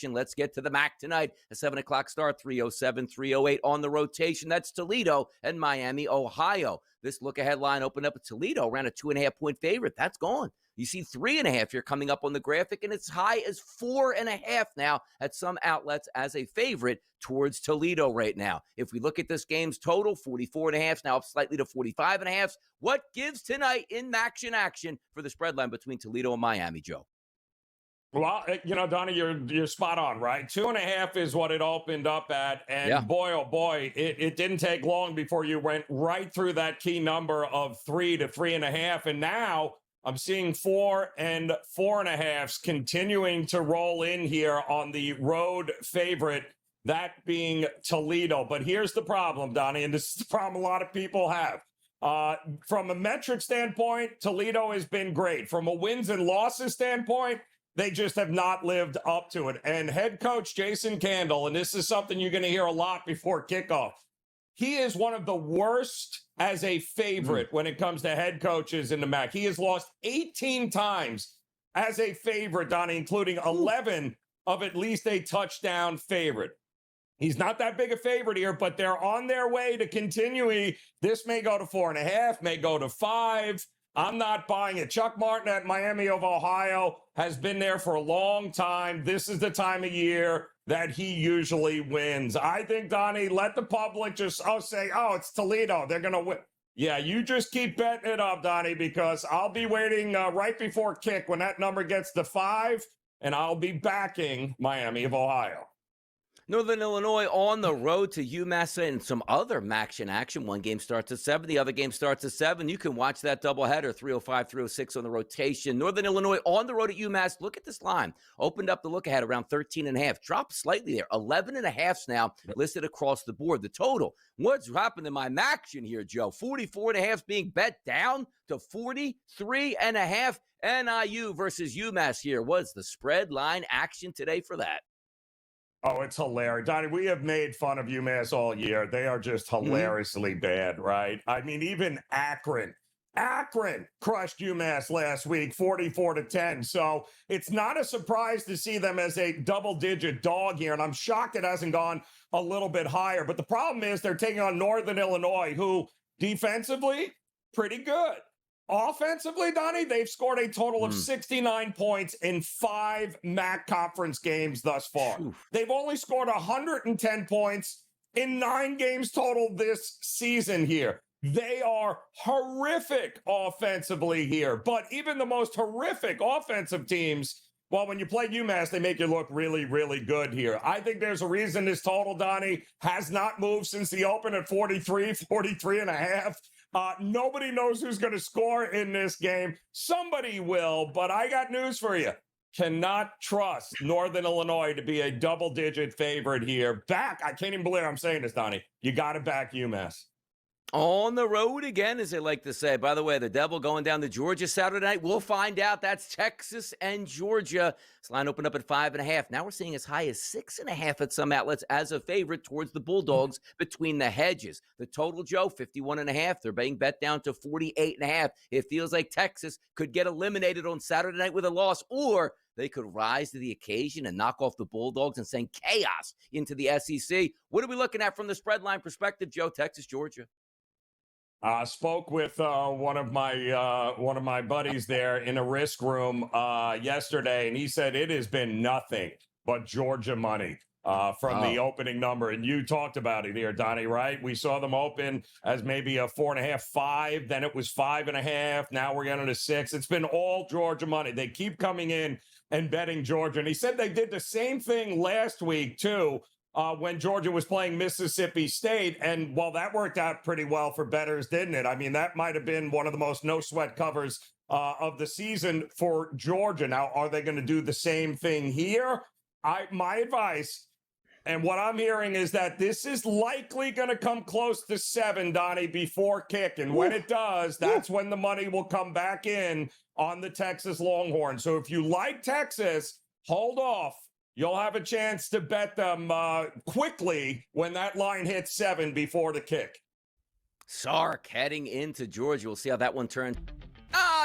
Let's get to the MAC tonight. A 7 o'clock start, 307, 308 on the rotation. That's Toledo and Miami, Ohio. This look-ahead line opened up at Toledo, around a 2.5-point favorite. That's gone. You see 3.5 here coming up on the graphic, and it's high as 4.5 now at some outlets as a favorite towards Toledo right now. If we look at this game's total, 44.5, now up slightly to 45.5. What gives tonight in action for the spread line between Toledo and Miami, Joe? Well, Donnie, you're spot on, right? 2.5 is what it opened up at. And boy, oh boy, it didn't take long before you went right through that key number of 3 to 3.5. And now I'm seeing 4 and 4.5s continuing to roll in here on the road favorite, that being Toledo. But here's the problem, Donnie, and this is the problem a lot of people have. From a metric standpoint, Toledo has been great. From a wins and losses standpoint, they just have not lived up to it. And head coach Jason Candle, and this is something you're going to hear a lot before kickoff, he is one of the worst as a favorite when it comes to head coaches in the MAC. He has lost 18 times as a favorite, Donnie, including 11 of at least a touchdown favorite. He's not that big a favorite here, but they're on their way to continuing. This may go to 4.5, may go to 5. I'm not buying it. Chuck Martin at Miami of Ohio has been there for a long time. This is the time of year that he usually wins. I think, Donnie, let the public just say, it's Toledo. They're going to win. Yeah, you just keep betting it up, Donnie, because I'll be waiting right before kick when that number gets to 5, and I'll be backing Miami of Ohio. Northern Illinois on the road to UMass and some other MAC action. One game starts at 7. The other game starts at 7. You can watch that doubleheader, 305, 306 on the rotation. Northern Illinois on the road at UMass. Look at this line. Opened up the look ahead around 13.5. Dropped slightly there. 11.5 now listed across the board. The total. What's happened in my MAC here, Joe? 44.5 being bet down to 43.5. NIU versus UMass here. What's the spread line action today for that? Oh, it's hilarious. Donnie, we have made fun of UMass all year. They are just hilariously bad, right? I mean, even Akron crushed UMass last week, 44-10. So it's not a surprise to see them as a double-digit dog here, and I'm shocked it hasn't gone a little bit higher. But the problem is they're taking on Northern Illinois, who defensively, pretty good. Offensively, Donnie, they've scored a total of 69 points in 5 MAC conference games thus far. They've only scored 110 points in 9 games total this season here. They are horrific offensively here, but even the most horrific offensive teams, well, when you play UMass, they make you look really, really good here. I think there's a reason this total, Donnie, has not moved since the open at 43.5. Nobody knows who's going to score in this game. Somebody will, but I got news for you. Cannot trust Northern Illinois to be a double-digit favorite here. I can't even believe I'm saying this, Donnie. You got to back UMass. On the road again, as they like to say. By the way, the Devil going down to Georgia Saturday night. We'll find out. That's Texas and Georgia. This line opened up at 5.5. Now we're seeing as high as 6.5 at some outlets as a favorite towards the Bulldogs between the hedges. The total, Joe, 51.5. They're being bet down to 48.5. It feels like Texas could get eliminated on Saturday night with a loss, or they could rise to the occasion and knock off the Bulldogs and send chaos into the SEC. What are we looking at from the spread line perspective, Joe? Texas, Georgia. Spoke with one of my buddies there in a risk room yesterday, and he said it has been nothing but Georgia money from the opening number. And you talked about it here, Donnie, right? We saw them open as maybe a 4.5, 5. Then it was 5.5. Now we're getting to 6. It's been all Georgia money. They keep coming in and betting Georgia. And he said they did the same thing last week, too. When Georgia was playing Mississippi State. And, well, that worked out pretty well for bettors, didn't it? I mean, that might have been one of the most no-sweat covers of the season for Georgia. Now, are they going to do the same thing here? My advice, and what I'm hearing, is that this is likely going to come close to 7, Donnie, before kick. And when it does, that's when the money will come back in on the Texas Longhorns. So if you like Texas, hold off. You'll have a chance to bet them quickly when that line hits 7 before the kick. Sark heading into Georgia. We'll see how that one turns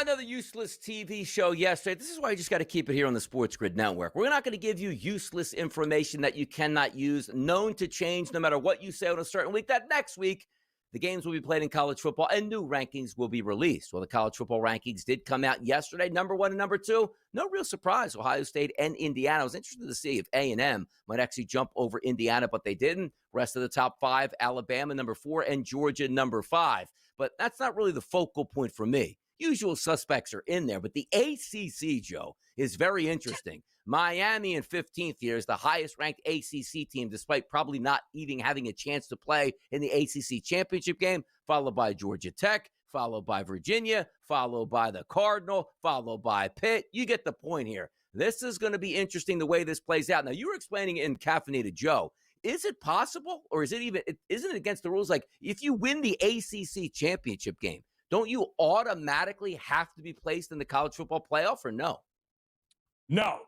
Another useless TV show yesterday. This is why you just got to keep it here on the SportsGrid Network. We're not going to give you useless information that you cannot use, known to change no matter what you say on a certain week. That next week, the games will be played in college football and new rankings will be released. Well, the college football rankings did come out yesterday. Number 1 and number 2, no real surprise. Ohio State and Indiana. I was interested to see if A&M might actually jump over Indiana, but they didn't. Rest of the top 5, Alabama number 4 and Georgia number 5. But that's not really the focal point for me. Usual suspects are in there, but the ACC, Joe, is very interesting. Miami in 15th here is the highest ranked ACC team, despite probably not even having a chance to play in the ACC championship game, followed by Georgia Tech, followed by Virginia, followed by the Cardinal, followed by Pitt. You get the point here. This is going to be interesting the way this plays out. Now, you were explaining it in Caffeinated Joe. Is it possible, or isn't it against the rules? Like, if you win the ACC championship game, don't you automatically have to be placed in the college football playoff, or no? No.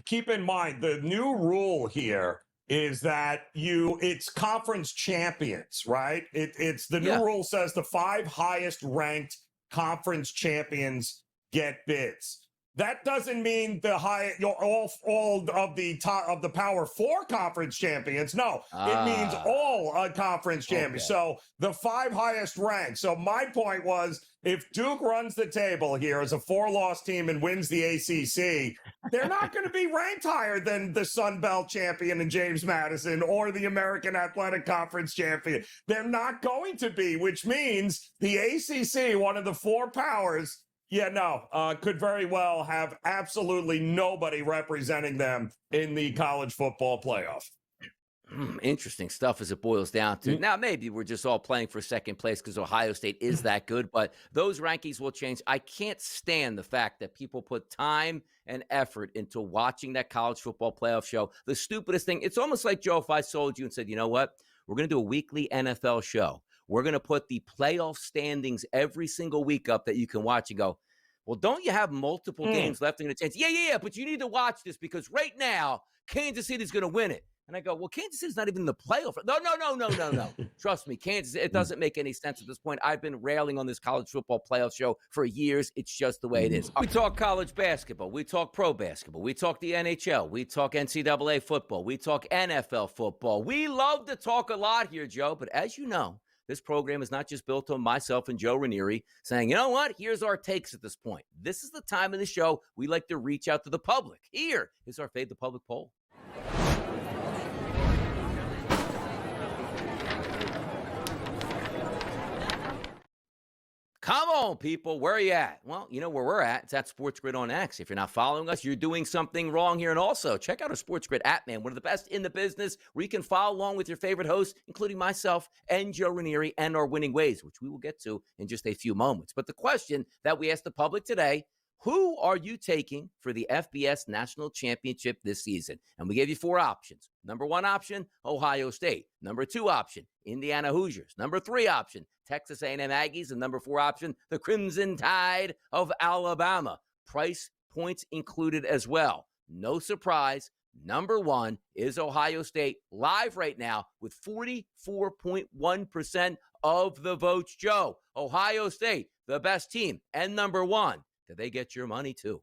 Keep in mind, the new rule here is that it's conference champions, right? It's the new rule says the 5 highest ranked conference champions get bids. That doesn't mean the all of the top of the Power 4 conference champions. No, it means all conference champions. Okay. So the 5 highest ranked. So my point was, if Duke runs the table here as a 4-loss team and wins the ACC, they're not going to be ranked higher than the Sun Belt champion and James Madison or the American Athletic Conference champion. They're not going to be, which means the ACC, one of the 4 powers, could very well have absolutely nobody representing them in the college football playoff. Interesting stuff as it boils down to. Now, maybe we're just all playing for second place because Ohio State is that good, but those rankings will change. I can't stand the fact that people put time and effort into watching that college football playoff show. The stupidest thing, it's almost like, Joe, if I sold you and said, you know what, we're going to do a weekly NFL show. We're going to put the playoff standings every single week up that you can watch and go, well, don't you have multiple games left in a chance? Yeah, but you need to watch this because right now, Kansas City's going to win it. And I go, well, Kansas City's not even in the playoff. No. Trust me, Kansas, it doesn't make any sense at this point. I've been railing on this college football playoff show for years. It's just the way it is. We talk college basketball. We talk pro basketball. We talk the NHL. We talk NCAA football. We talk NFL football. We love to talk a lot here, Joe. But as you know, this program is not just built on myself and Joe Ranieri saying, you know what, here's our takes at this point. This is the time in the show we like to reach out to the public. Here is our Fade the Public poll. Come on, people. Where are you at? Well, you know where we're at. It's at SportsGrid on X. If you're not following us, you're doing something wrong here. And also, check out our SportsGrid app, man. One of the best in the business, where you can follow along with your favorite hosts, including myself and Joe Ranieri, and our winning ways, which we will get to in just a few moments. But the question that we asked the public today, who are you taking for the FBS National Championship this season? And we gave you 4 options. Number 1 option, Ohio State. Number 2 option, Indiana Hoosiers. Number 3 option, Texas A&M Aggies. And number 4 option, the Crimson Tide of Alabama. Price points included as well. No surprise, number 1 is Ohio State, live right now with 44.1% of the votes. Joe, Ohio State, the best team, and number 1. Did they get your money too?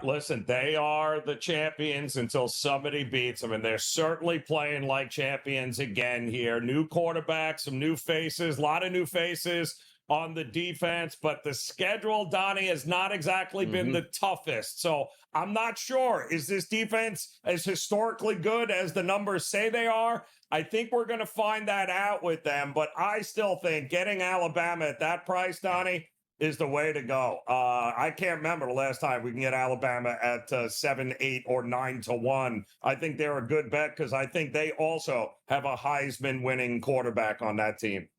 Listen, they are the champions until somebody beats them, and they're certainly playing like champions again here. New quarterback, some new faces, a lot of new faces on the defense, but the schedule, Donnie, has not exactly been the toughest. So I'm not sure. Is this defense as historically good as the numbers say they are? I think we're going to find that out with them, but I still think getting Alabama at that price, Donnie, is the way to go. I can't remember the last time we can get Alabama at 7, 8, or 9 to 1. I think they're a good bet because I think they also have a Heisman winning quarterback on that team.